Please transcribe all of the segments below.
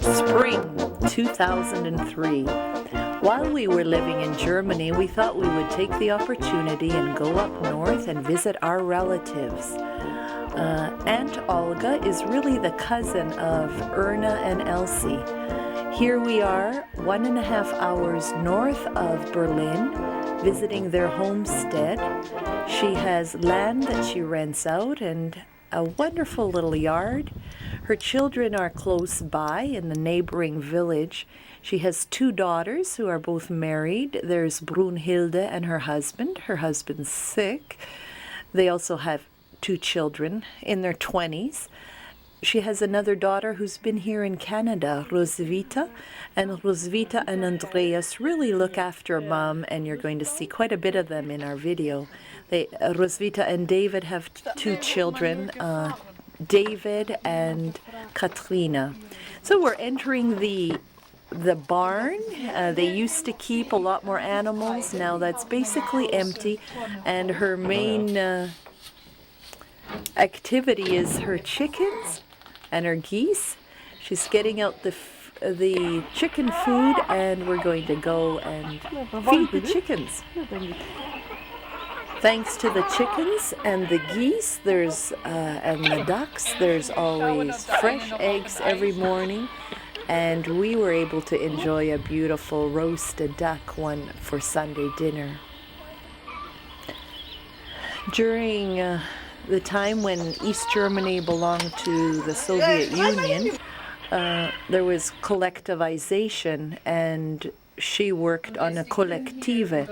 Spring 2003. While we were living in Germany, we thought we would take the opportunity and go up north and visit our relatives. Aunt Olga is really the cousin of Erna and Elsie. Here we are, 1.5 hours north of Berlin, visiting their homestead. She has land that she rents out and a wonderful little yard. Her children are close by in the neighboring village. She has 2 daughters who are both married. There's Brunhilde and her husband. Her husband's sick. They also have 2 children in their 20s. She has another daughter who's been here in Canada, Roswitha. And Roswitha and Andreas really look after Mom, and you're going to see quite a bit of them in our video. Roswitha and David have 2 children, David and Katrina. So we're entering the barn. They used to keep a lot more animals. Now that's basically empty, and her main activity is her chickens and her geese. She's getting out the chicken food, and we're going to go and feed the chickens. Thanks to the chickens and the geese, and the ducks, there's always fresh eggs every morning, and we were able to enjoy a beautiful roasted duck one for Sunday dinner. During the time when East Germany belonged to the Soviet Union, there was collectivization, and she worked on a collective.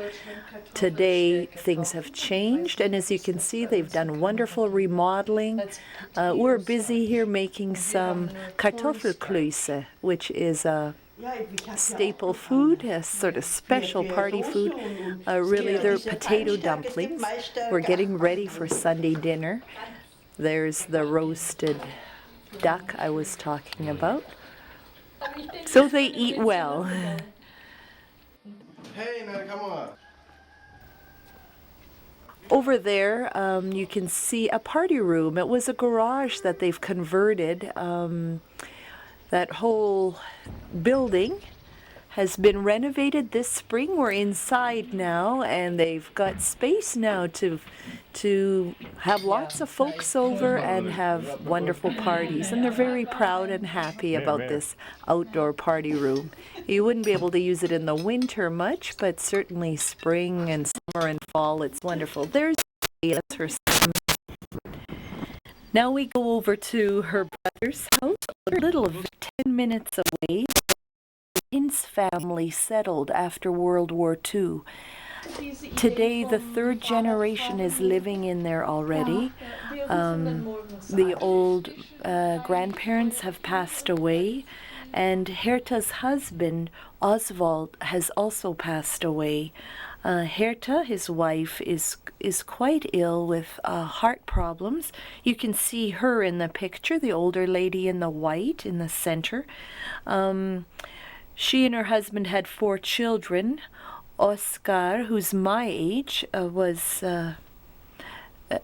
Today things have changed, and as you can see, they've done wonderful remodeling. We're busy here making some Kartoffelklöße, which is a staple food, a sort of special party food. Really, they're potato dumplings. We're getting ready for Sunday dinner. There's the roasted duck I was talking about. So they eat well. Hey, now come on. Over there, you can see a party room. It was a garage that they've converted. That whole building has been renovated this spring. We're inside now, and they've got space now to have lots of folks over and have wonderful parties. And they're very proud and happy about this outdoor party room. You wouldn't be able to use it in the winter much, but certainly spring and summer and fall, it's wonderful. There's her son. Now we go over to her brother's house, a little of 10 minutes away. His family settled after World War II. Today, the 3rd generation is living in there already. The old grandparents have passed away, and Herta's husband, Oswald, has also passed away. Herta, his wife, is quite ill with heart problems. You can see her in the picture, the older lady in the white in the center. She and her husband had 4 children. Oscar, who's my age,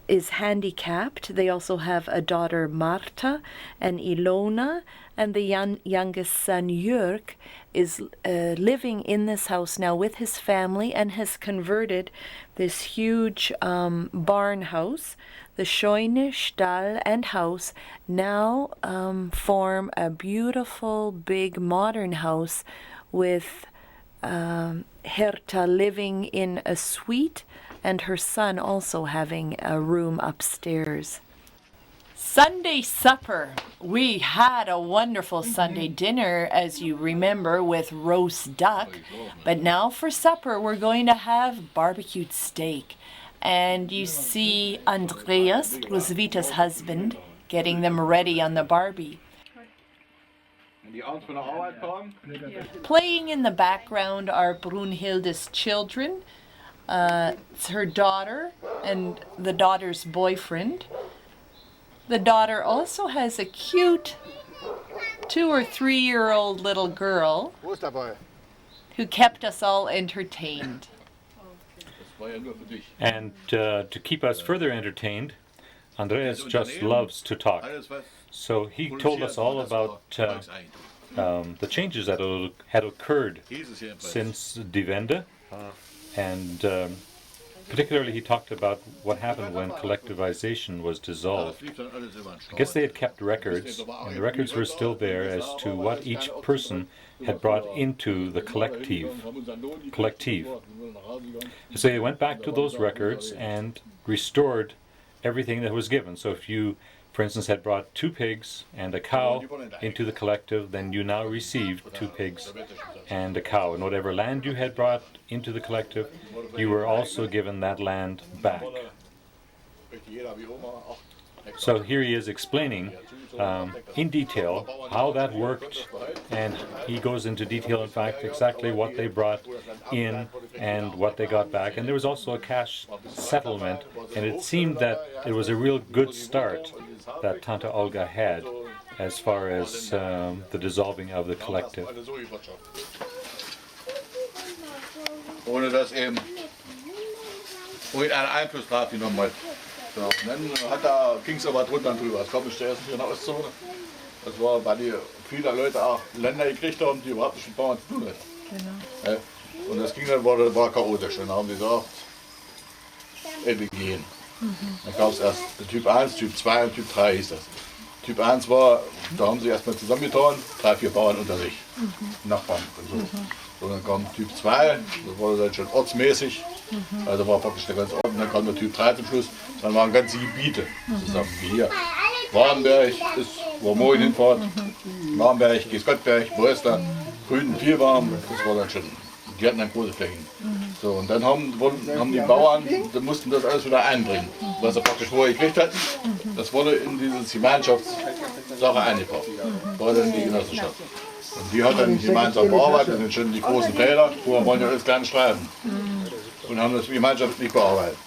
is handicapped. They also have a daughter, Marta, and Ilona, and the youngest son, Jörg, is living in this house now with his family and has converted this huge barn house. The Scheune, Stall, and house now form a beautiful, big, modern house with Herta living in a suite and her son also having a room upstairs. Sunday supper. We had a wonderful Sunday dinner, as you remember, with roast duck. But now for supper, we're going to have barbecued steak. And you see Andreas, Roswitha's husband, getting them ready on the Barbie. Playing in the background are Brunhilde's children. It's her daughter and the daughter's boyfriend. The daughter also has a cute 2 or 3-year-old little girl who kept us all entertained. And to keep us further entertained, Andreas just loves to talk. So he told us all about the changes that had occurred since Die Wende, and particularly he talked about what happened when collectivization was dissolved. I guess they had kept records, and the records were still there as to what each person had brought into the collective. So they went back to those records and restored everything that was given. So if you, for instance, had brought 2 pigs and a cow into the collective, then you now received 2 pigs and a cow. And whatever land you had brought into the collective, you were also given that land back. So here he is explaining in detail how that worked, and he goes into detail, in fact, exactly what they brought in and what they got back. And there was also a cash settlement, and it seemed that it was a real good start that Tante Olga had as far as the dissolving of the collective. Ohne dass eben irgendein Einfluss drauf genommen hat. So, und dann ging es aber drunter und drüber. Es kam nicht zuerst hier in der Ostzone. Das war, weil die viele Leute auch Länder gekriegt haben, die überhaupt nicht mit Bauern zu tun hatten. Genau. Ja, und das ging dann, war chaotisch. Dann haben die gesagt, wir gehen. Dann gab es erst Typ 1, Typ 2 und Typ 3 hieß das. Typ 1 war, da haben sie erstmal zusammengetan, 3, 4 Bauern unter sich, Nachbarn und so. So, dann kam Typ 2, das war dann schon ortsmäßig, also war praktisch der ganze Ort. Und dann kam der Typ 3 zum Schluss, dann waren ganze Gebiete zusammen, wie hier. Warnberg ist, wo wir morgen hinfahrt, Warnberg, Gesgottberg, Brösler, Grün, Vielwarm, das war dann schon, die hatten dann große Flächen. So, und dann haben die Bauern, die mussten das alles wieder einbringen, was sie praktisch vorher gekriegt hatten. Das wurde in diese Gemeinschaftssache eingekauft, war dann die Genossenschaft. Und die hat dann gemeinsam bearbeitet, das sind schon die großen Felder, vorher waren ja alles kleine Streifen. Und haben das gemeinschaftlich bearbeitet.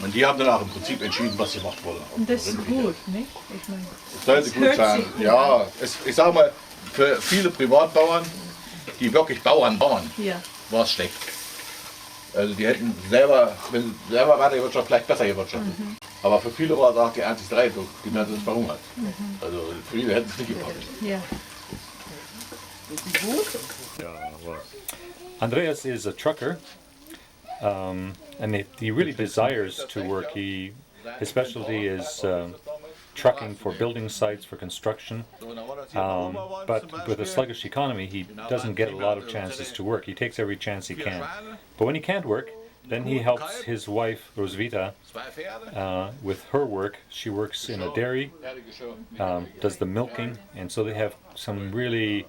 Und die haben dann auch im Prinzip entschieden, was gemacht wurde. Und das ist gut, nicht? Ich meine, das sollte gut sein. Ja, ich sage mal, für viele Privatbauern, die wirklich Bauern, ja, war es schlecht. Also die hätten selber weitergewirtschaftet, vielleicht besser gewirtschaftet. Aber für viele war es auch die einzigste Rettung, die man das verhungert. Also viele hätten es nicht gebraucht. ja. Andreas is a trucker, and he really desires to work. His specialty is trucking for building sites, for construction, but with a sluggish economy, he doesn't get a lot of chances to work. He takes every chance he can. But when he can't work, then he helps his wife, Roswitha, with her work. She works in a dairy, does the milking, and so they have some really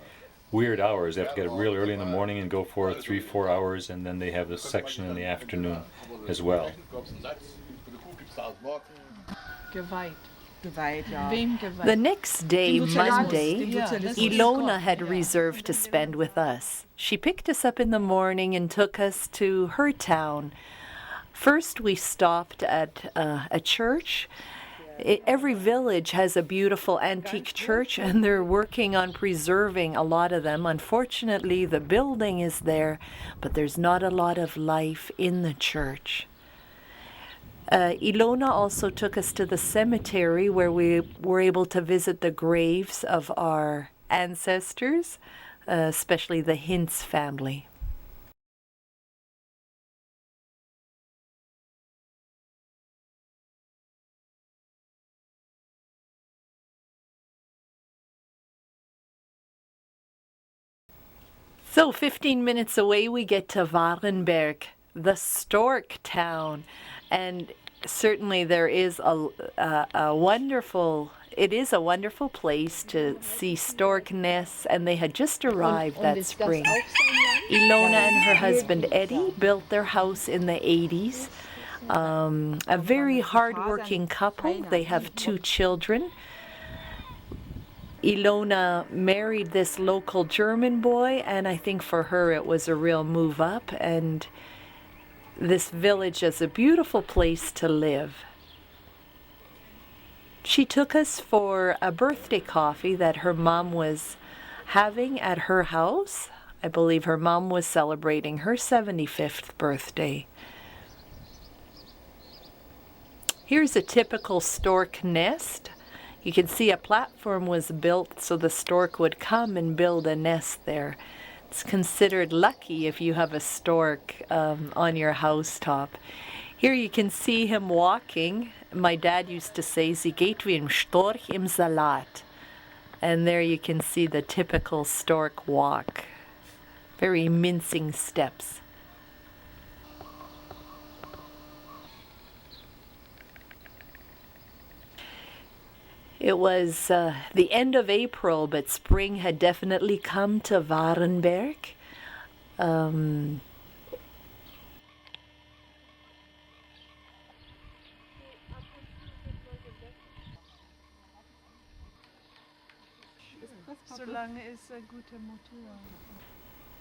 weird hours. They have to get up real early in the morning and go for 3-4 hours, and then they have this section in the afternoon as well. Geweiht. Ja. Wem geweiht? The next day, Monday, Ilona had reserved to spend with us. She picked us up in the morning and took us to her town. First, we stopped at a church. Every village has a beautiful antique church, and they're working on preserving a lot of them. Unfortunately, the building is there, but there's not a lot of life in the church. Ilona also took us to the cemetery where we were able to visit the graves of our ancestors, especially the Hintz family. So 15 minutes away we get to Warenberg, the stork town, and certainly there is a wonderful place to see stork nests, and they had just arrived that spring. Ilona and her husband Eddie built their house in the 80s. A very hard-working couple. They have 2 children. Ilona married this local German boy, and I think for her it was a real move up, and this village is a beautiful place to live. She took us for a birthday coffee that her mom was having at her house. I believe her mom was celebrating her 75th birthday. Here's a typical stork nest. You can see a platform was built so the stork would come and build a nest there. It's considered lucky if you have a stork on your housetop. Here you can see him walking. My dad used to say, "Sie geht wie ein Storch im Salat." And there you can see the typical stork walk. Very mincing steps. It was the end of April, but spring had definitely come to Warenberg.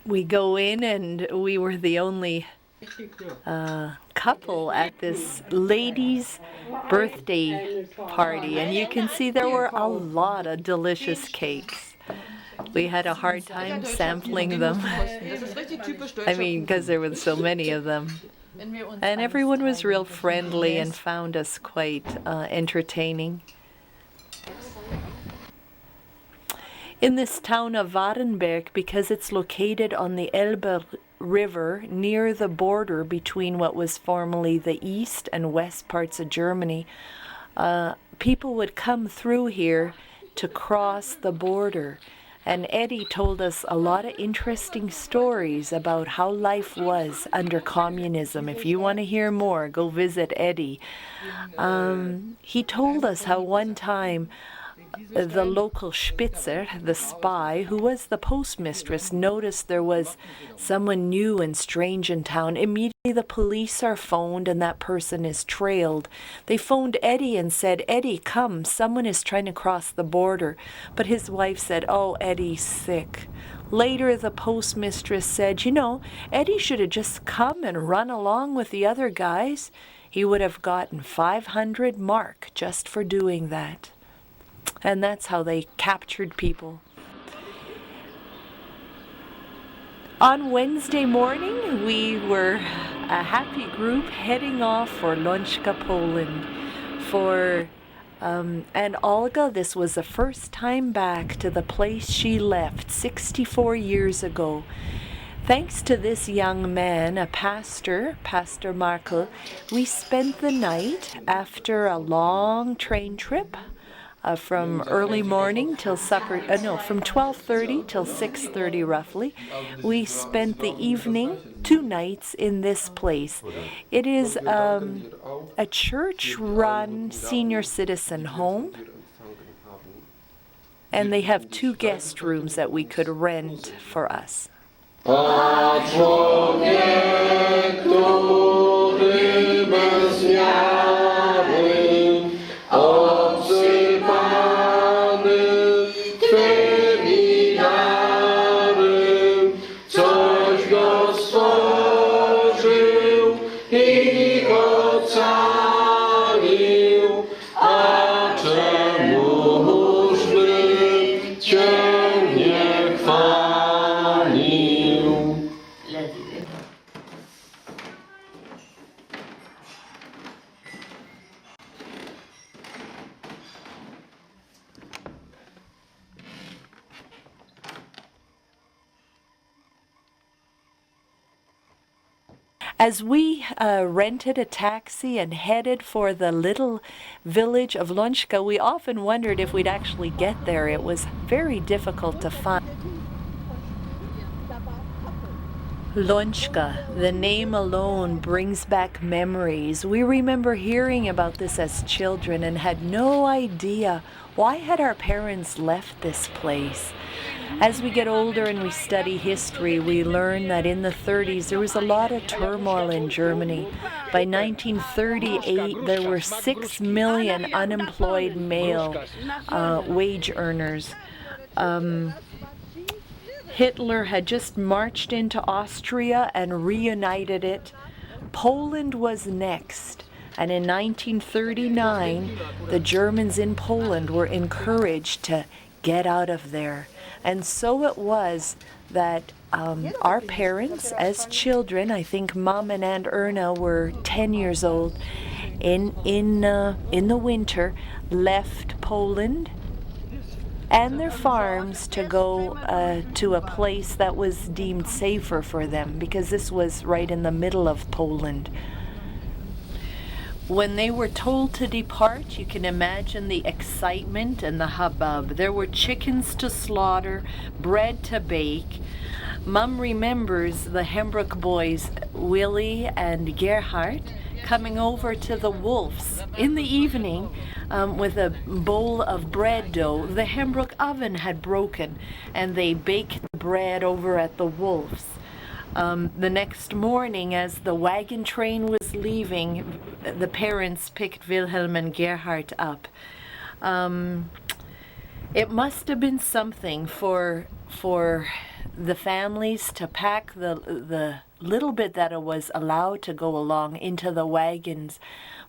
We go in and we were the only couple at this lady's birthday party, and you can see there were a lot of delicious cakes. We had a hard time sampling them. I mean, because there were so many of them. And everyone was real friendly and found us quite entertaining. In this town of Warenberg, because it's located on the Elbe River near the border between what was formerly the east and west parts of Germany, people would come through here to cross the border. And Eddie told us a lot of interesting stories about how life was under communism. If you want to hear more, go visit Eddie. He told us how one time the local Spitzer, the spy, who was the postmistress, noticed there was someone new and strange in town. Immediately the police are phoned and that person is trailed. They phoned Eddie and said, "Eddie, come, someone is trying to cross the border." But his wife said, "Oh, Eddie's sick." Later the postmistress said, "You know, Eddie should have just come and run along with the other guys. He would have gotten 500 mark just for doing that." And that's how they captured people. On Wednesday morning, we were a happy group heading off for Lonschka, Poland. And Olga, this was the first time back to the place she left 64 years ago. Thanks to this young man, a pastor, Pastor Markel, we spent the night after a long train trip. From early morning till supper, from 12:30 till 6:30 roughly. We spent the evening, 2 nights in this place. It is a church-run senior citizen home, and they have 2 guest rooms that we could rent for us. As we rented a taxi and headed for the little village of Lonschka, we often wondered if we'd actually get there. It was very difficult to find. Lonschka, the name alone brings back memories. We remember hearing about this as children and had no idea why had our parents left this place. As we get older and we study history, we learn that in the 30s there was a lot of turmoil in Germany. By 1938, there were 6 million unemployed male wage earners. Hitler had just marched into Austria and reunited it. Poland was next. And in 1939, the Germans in Poland were encouraged to get out of there. And so it was that our parents, as children, I think Mom and Aunt Erna were 10 years old, in the winter left Poland and their farms to go to a place that was deemed safer for them, because this was right in the middle of Poland. When they were told to depart, you can imagine the excitement and the hubbub. There were chickens to slaughter, bread to bake. Mum remembers the Hembrook boys, Willie and Gerhard, coming over to the wolves in the evening with a bowl of bread dough. The Hembrook oven had broken, and they baked the bread over at the wolves. The next morning, as the wagon train was leaving, the parents picked Wilhelm and Gerhard up. It must have been something for the families to pack the little bit that it was allowed to go along into the wagons.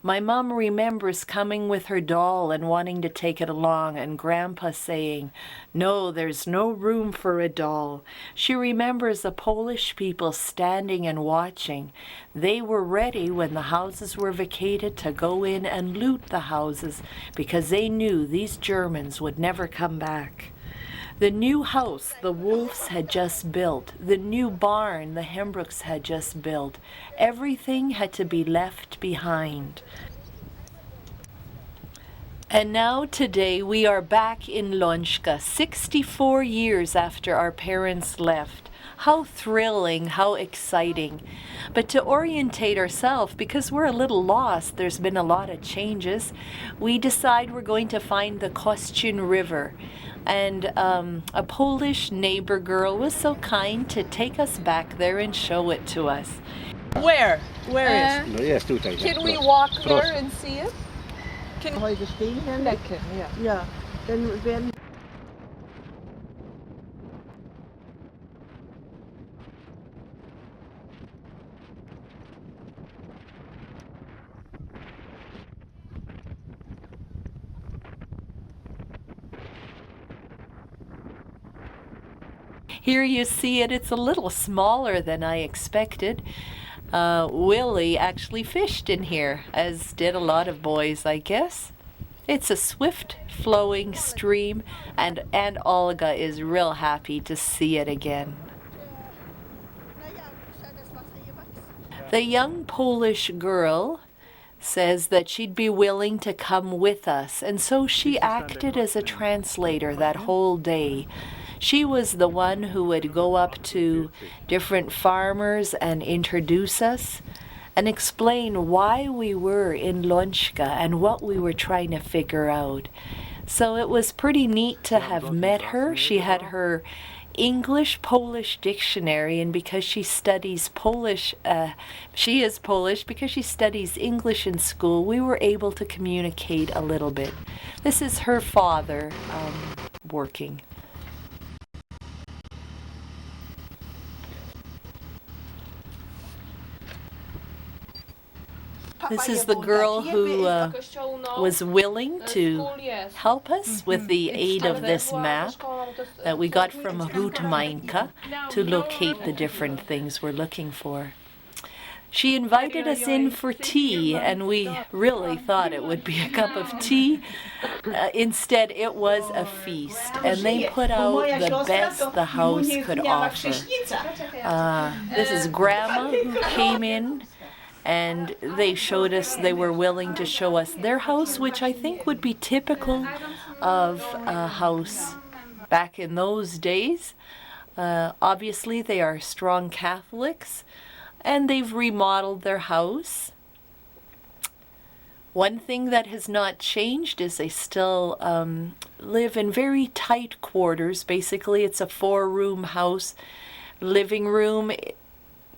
My mom remembers coming with her doll and wanting to take it along, and Grandpa saying, "No, there's no room for a doll." She remembers the Polish people standing and watching. They were ready when the houses were vacated to go in and loot the houses, because they knew these Germans would never come back. The new house the Wolves had just built, the new barn the Hembrooks had just built, everything had to be left behind. And now today we are back in Lonschka, 64 years after our parents left. How thrilling, how exciting. But to orientate ourselves, because we're a little lost, there's been a lot of changes, we decide we're going to find the Kościan River. And a Polish neighbor girl was so kind to take us back there and show it to us. Where? Where is No jest tutaj. Can we walk there and see it? Can Heute stehen werden. Lecker, ja. Ja, dann werden Here you see it, it's a little smaller than I expected. Willie actually fished in here, as did a lot of boys, I guess. It's a swift flowing stream, and Aunt Olga is real happy to see it again. The young Polish girl says that she'd be willing to come with us, and so she acted as a translator that whole day. She was the one who would go up to different farmers and introduce us and explain why we were in Lonschka and what we were trying to figure out. So it was pretty neat to have met her. She had her English-Polish dictionary, and because she studies Polish, she is Polish, because she studies English in school, we were able to communicate a little bit. This is her father working. This is the girl who was willing to help us with the aid of this map that we got from Ruth Meinke to locate the different things we're looking for. She invited us in for tea, and we really thought it would be a cup of tea. Instead, it was a feast, and they put out the best the house could offer. This is Grandma who came in, and they showed us, they were willing to show us their house, which I think would be typical of a house back in those days. Obviously, they are strong Catholics, and they've remodeled their house. One thing that has not changed is they still live in very tight quarters. Basically, it's a 4-room house. Living room,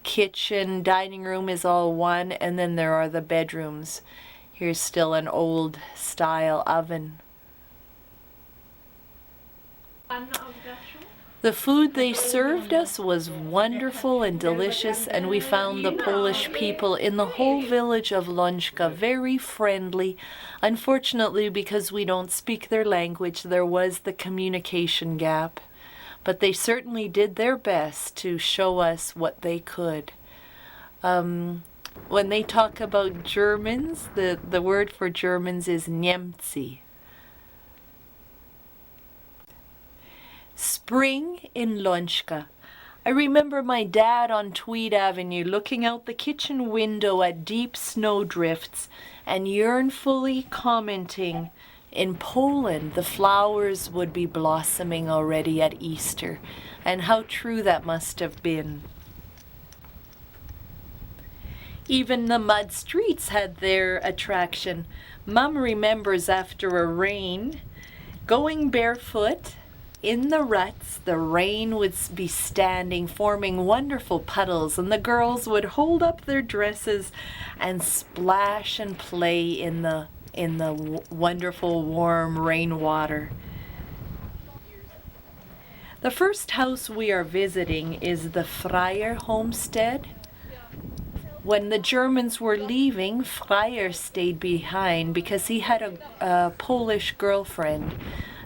kitchen, dining room is all one, and then there are the bedrooms. Here's still an old style oven. The food they served us was wonderful and delicious, and we found the Polish people in the whole village of Lonschka very friendly. Unfortunately, because we don't speak their language, there was the communication gap. But they certainly did their best to show us what they could. When they talk about Germans, the word for Germans is Niemcy. Spring in Lonschka. I remember my dad on Tweed Avenue looking out the kitchen window at deep snowdrifts and yearnfully commenting, in Poland the flowers would be blossoming already at Easter, and how true that must have been. Even the mud streets had their attraction. Mum remembers after a rain, going barefoot in the ruts, the rain would be standing, forming wonderful puddles, and the girls would hold up their dresses and splash and play in the wonderful warm rainwater. The first house we are visiting is the Freier homestead. When the Germans were leaving, Freier stayed behind because he had a Polish girlfriend.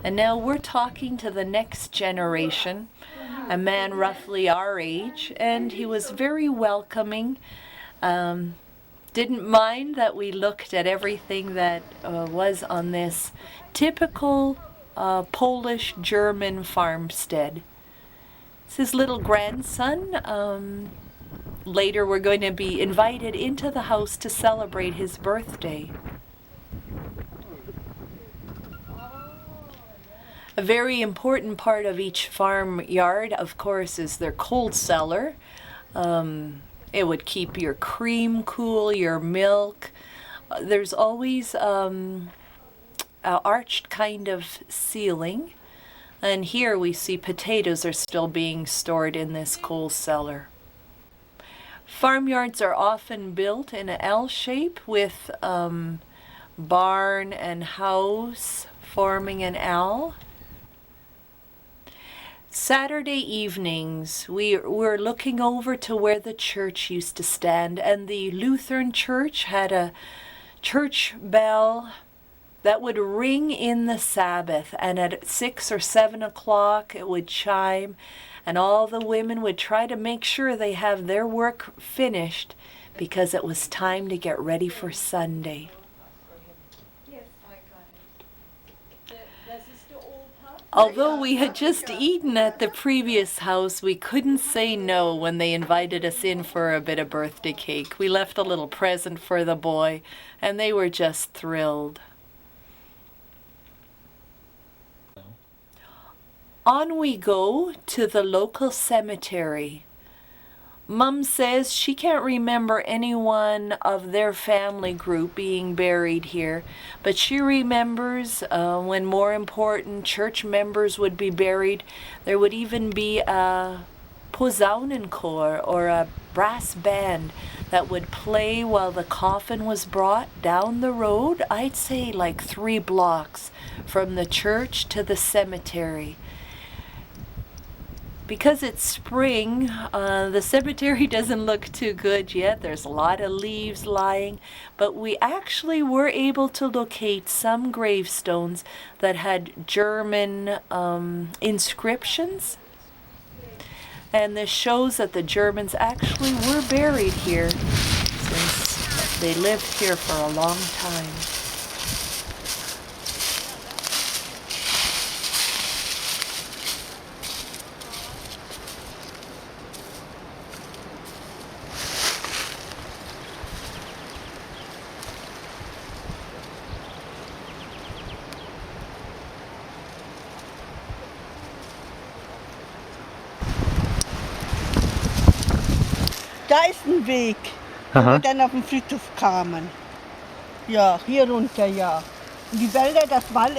And now we're talking to the next generation, a man roughly our age, and he was very welcoming. Didn't mind that we looked at everything that was on this typical Polish-German farmstead. It's his little grandson. Later we're going to be invited into the house to celebrate his birthday. A very important part of each farmyard, of course, is their cold cellar. It would keep your cream cool, your milk. There's always an arched kind of ceiling. And here we see potatoes are still being stored in this coal cellar. Farmyards are often built in an L shape with barn and house forming an L. Saturday evenings, we're looking over to where the church used to stand, and the Lutheran church had a church bell that would ring in the Sabbath, and at 6 or 7 o'clock it would chime, and all the women would try to make sure they have their work finished because it was time to get ready for Sunday. Although we had just eaten at the previous house, we couldn't say no when they invited us in for a bit of birthday cake. We left a little present for the boy, and they were just thrilled. On we go to the local cemetery. Mum says she can't remember anyone of their family group being buried here, but she remembers when more important church members would be buried. There would even be a Posaunenchor, or a brass band, that would play while the coffin was brought down the road, I'd say like 3 blocks from the church to the cemetery. Because it's spring, the cemetery doesn't look too good yet. There's a lot of leaves lying, but we actually were able to locate some gravestones that had German inscriptions. And this shows that the Germans actually were buried here since they lived here for a long time. Da ist ein Weg, wo wir dann auf den Friedhof kamen. Ja, hier runter, ja. Und die Wälder, das war,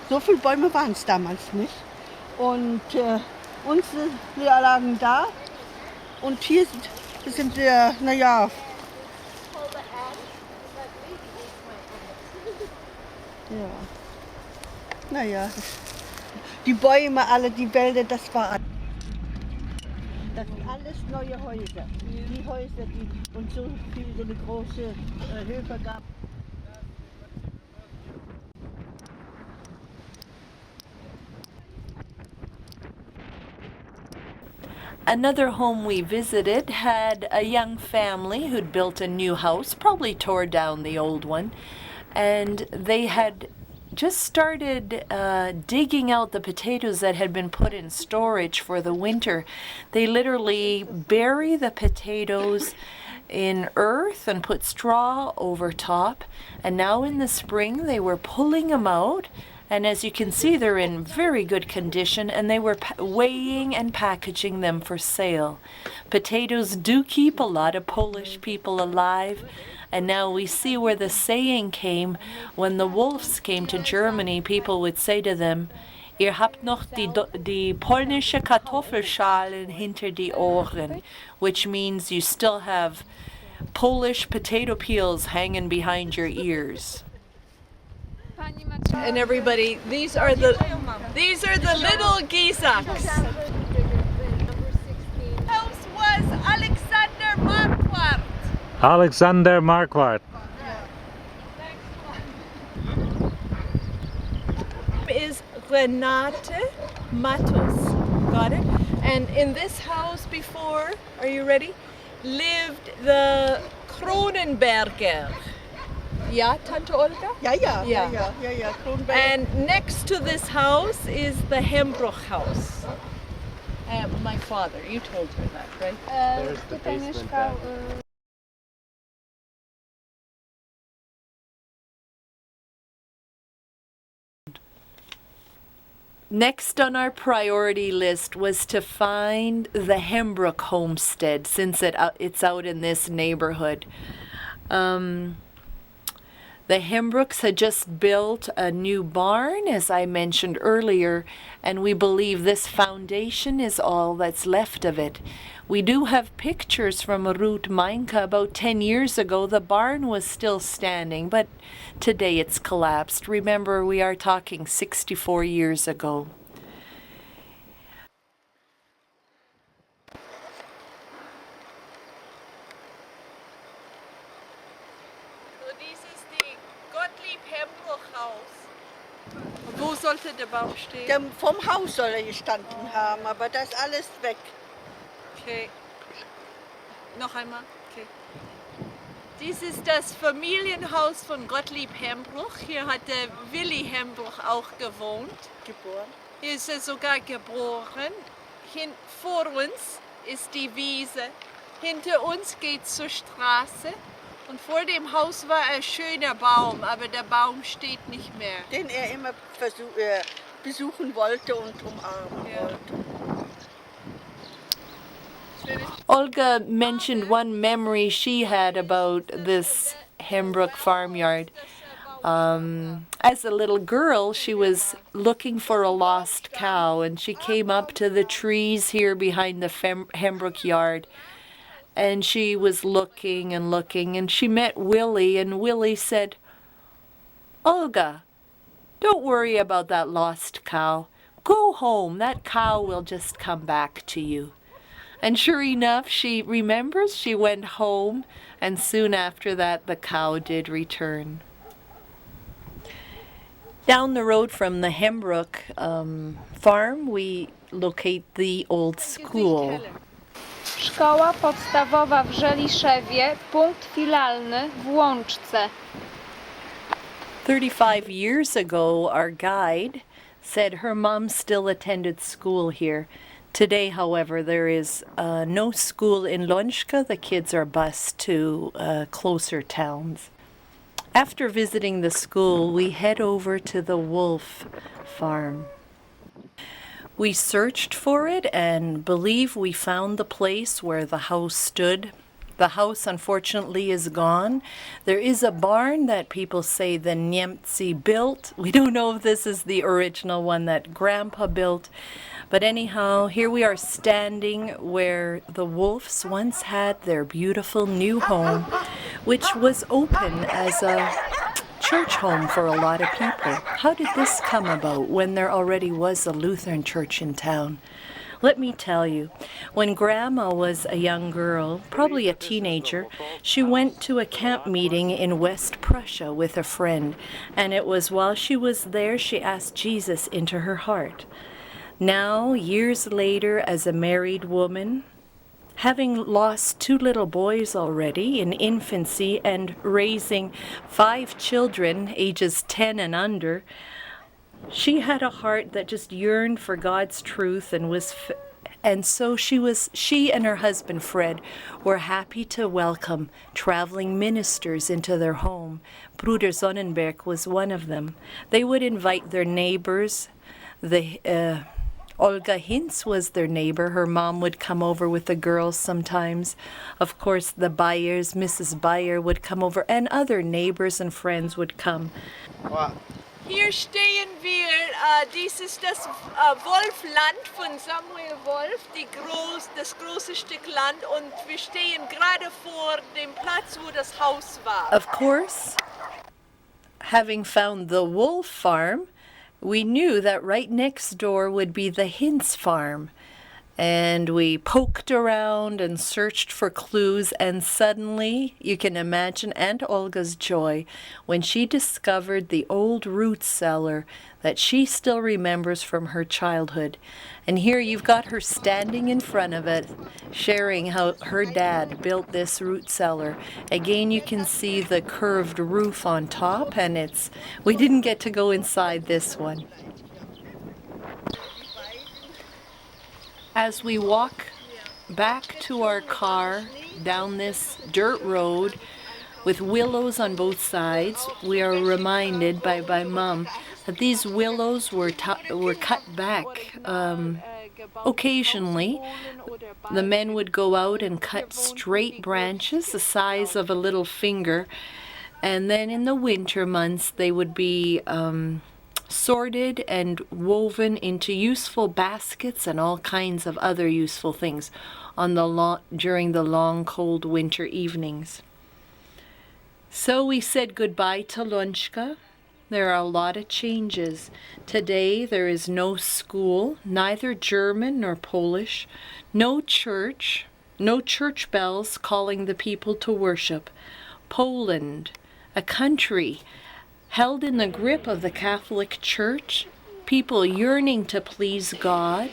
so viele Bäume waren es damals nicht. Und unsere lagen da. Und hier sind wir, naja. Ja. Naja. Die Bäume, alle, die Wälder, das war alles. Das sind alles neue Häuser. Die Häuser, die uns so eine große Höfe gab. Another home we visited had a young family who'd built a new house, probably tore down the old one, and they had just started digging out the potatoes that had been put in storage for the winter. They literally bury the potatoes in earth and put straw over top, and now in the spring they were pulling them out, and as you can see they're in very good condition, and they were weighing and packaging them for sale. Potatoes do keep a lot of Polish people alive, and now we see where the saying came. When the wolves came to Germany, people would say to them, "Ihr habt noch die polnische Kartoffelschalen hinter die Ohren," which means you still have Polish potato peels hanging behind your ears. And everybody, these are the little Gisaks. House was Alexander Marquardt. Alexander Marquardt. Is Renate Matus. Got it? And in this house before, are you ready? Lived the Kronenberger. Yeah, Tante Olga? Ja, Kronberg. And next to this house is the Hembruch house. My father, you told her that, right? There's the basement back. Next on our priority list was to find the Hembruch homestead, since it's out in this neighborhood. The Hembruchs had just built a new barn, as I mentioned earlier, and we believe this foundation is all that's left of it. We do have pictures from Ruth Meinke about 10 years ago. The barn was still standing, but today it's collapsed. Remember, we are talking 64 years ago. Wo sollte der Baum stehen? Vom Haus soll er gestanden haben, aber das ist alles weg. Okay. Noch einmal. Okay. Dies ist das Familienhaus von Gottlieb Hembruch. Hier hat der Willi Hembruch auch gewohnt. Geboren. Hier ist er sogar geboren. Vor uns ist die Wiese. Hinter uns geht's zur Straße. Und vor dem Haus war ein schöner Baum, aber der Baum steht nicht mehr. Den er immer besuchen wollte und umarmen wollte. Olga mentioned one memory she had about this Hembruch farmyard. As a little girl, she was looking for a lost cow, and she came up to the trees here behind the Hembruch yard. And she was looking and looking, and she met Willie, and Willie said, "Olga, don't worry about that lost cow. Go home. That cow will just come back to you." And sure enough, she remembers she went home, and soon after that, the cow did return. Down the road from the Hembruch farm, we locate the old school. Szkoła podstawowa w Żeliszewie, punkt filalny w Łączce. 35 years ago, our guide said her mom still attended school here. Today, however, there is no school in Lonschka. The kids are bused to closer towns. After visiting the school, we head over to the wolf farm. We searched for it and believe we found the place where the house stood. The house, unfortunately, is gone. There is a barn that people say the Niemcy built. We don't know if this is the original one that Grandpa built. But anyhow, here we are standing where the wolves once had their beautiful new home, which was open as a church home for a lot of people. How did this come about when there already was a Lutheran church in town? Let me tell you, when Grandma was a young girl, probably a teenager, she went to a camp meeting in West Prussia with a friend, and it was while she was there she asked Jesus into her heart. Now, years later, as a married woman, having lost 2 little boys already in infancy and raising 5 children ages 10 and under, she had a heart that just yearned for God's truth and so she and her husband Fred were happy to welcome traveling ministers into their home. Bruder Sonnenberg was one of them. They would invite their neighbors. Olga Hintz was their neighbor. Her mom would come over with the girls sometimes. Of course, the Bayers, Mrs. Bayer would come over, and other neighbors and friends would come. Hier stehen wir, dies ist das Wolfland von Samuel Wolf, das große Stück Land, und wir stehen gerade vor dem Platz, wo das Haus war. Of course, having found the Wolf farm, we knew that right next door would be the Hintz farm. And we poked around and searched for clues, and suddenly, you can imagine Aunt Olga's joy when she discovered the old root cellar that she still remembers from her childhood. And here you've got her standing in front of it, sharing how her dad built this root cellar. Again, you can see the curved roof on top, and we didn't get to go inside this one. As we walk back to our car down this dirt road with willows on both sides, we are reminded by Mum that these willows were cut back. Occasionally, the men would go out and cut straight branches the size of a little finger, and then in the winter months they would be sorted and woven into useful baskets and all kinds of other useful things during the long, cold winter evenings. So we said goodbye to Lonschka. There are a lot of changes. Today there is no school, neither German nor Polish, no church bells calling the people to worship. Poland, a country held in the grip of the Catholic Church, people yearning to please God,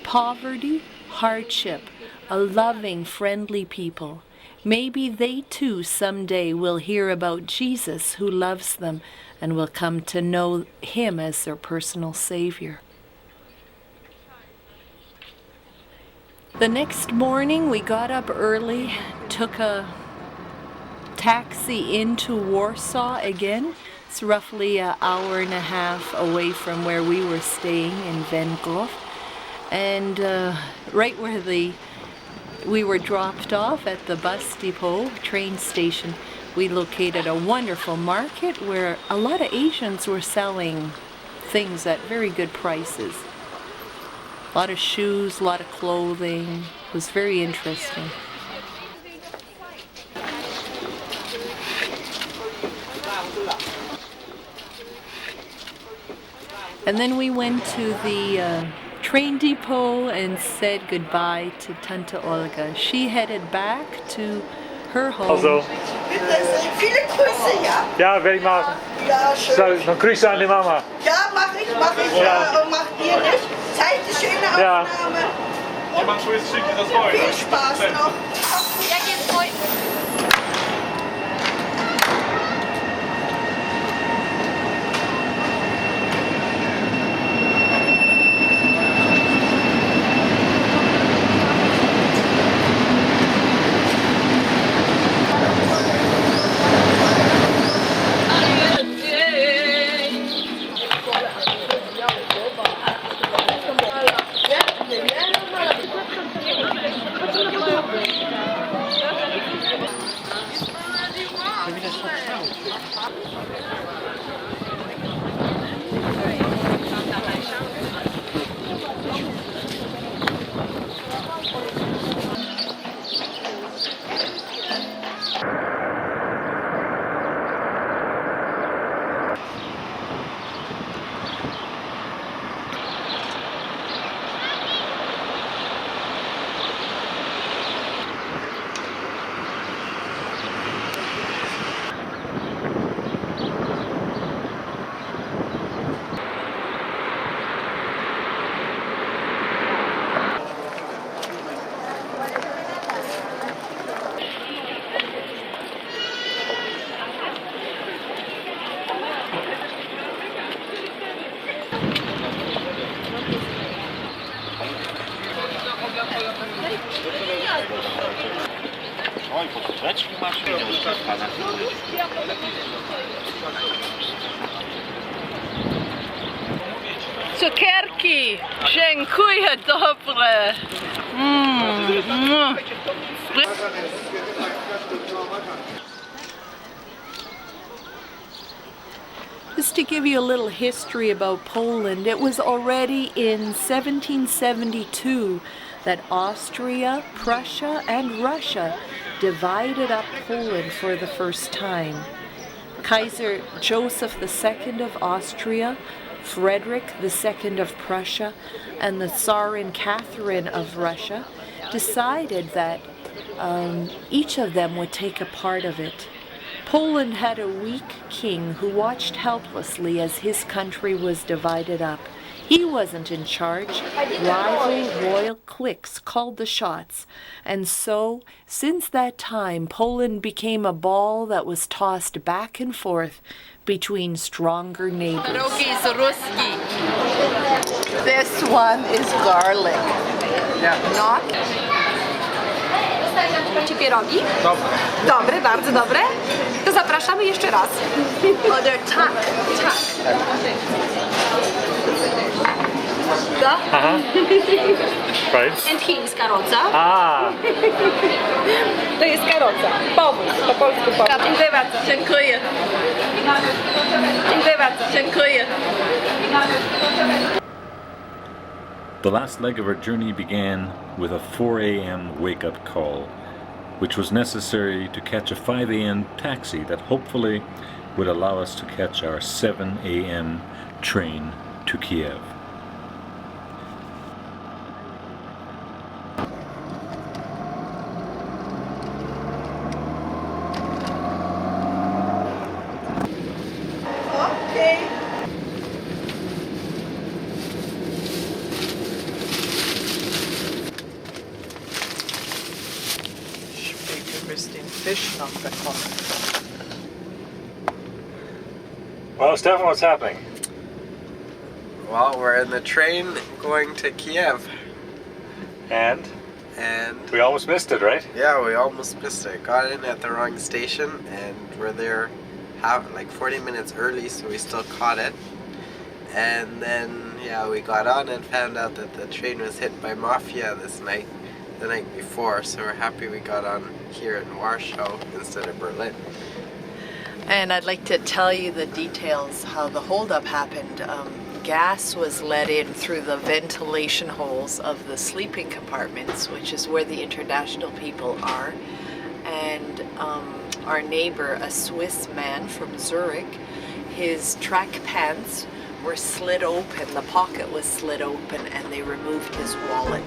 poverty, hardship, a loving, friendly people. Maybe they too someday will hear about Jesus who loves them and will come to know him as their personal Savior. The next morning we got up early, took a taxi into Warsaw again. It's roughly an hour and a half away from where we were staying in Węgrzów. And right where we were dropped off at the bus depot, train station, we located a wonderful market where a lot of Asians were selling things at very good prices. A lot of shoes, a lot of clothing. It was very interesting. And then we went to the train depot and said goodbye to Tante Olga. She headed back to her home. Also, Viele Grüße, ja? ja, werde ich machen. Ja, schön. So, noch Grüße an die Mama. Ja, mach ich. Ja. Und macht ihr nicht. Zeigt die schöne Ja. Aufnahme. Jemand schickt das neu. Viel Spaß noch. Ja, geht's heute. Cukierki! Dziękuję, dobre! Just to give you a little history about Poland, it was already in 1772 that Austria, Prussia, and Russia divided up Poland for the first time. Kaiser Joseph II of Austria, Frederick II of Prussia, and the Tsarin Catherine of Russia decided that each of them would take a part of it. Poland had a weak king who watched helplessly as his country was divided up. He wasn't in charge. Rival royal cliques called the shots. And so, since that time, Poland became a ball that was tossed back and forth between stronger neighbors. This one is garlic. Not Macie pierogi? Dobre, bardzo dobre. To zapraszamy jeszcze raz. oh, they're tak. Right? And chińska rodza. Ah, To jest karoca. Powóz, po polsku powóz. Dziękuję bardzo. Dziękuję. Dziękuję bardzo. Dziękuję. The last leg of our journey began with a 4 a.m. wake-up call, which was necessary to catch a 5 a.m. taxi that hopefully would allow us to catch our 7 a.m. train to Kiev. Fish noch bekommen. well, Stefan, what's happening? Well, we're in the train going to Kiev. And And we almost missed it, right? yeah, we almost missed it. Got in at the wrong station and we're there like 40 minutes early, so we still caught it. And then, yeah, we got on and found out that the train was hit by mafia the night before, so we're happy we got on here in Warsaw instead of Berlin. And I'd like to tell you the details how the holdup happened. Gas was let in through the ventilation holes of the sleeping compartments, which is where the international people are. And our neighbor, a Swiss man from Zurich, his track pants were slid open, the pocket was slid open, and they removed his wallet.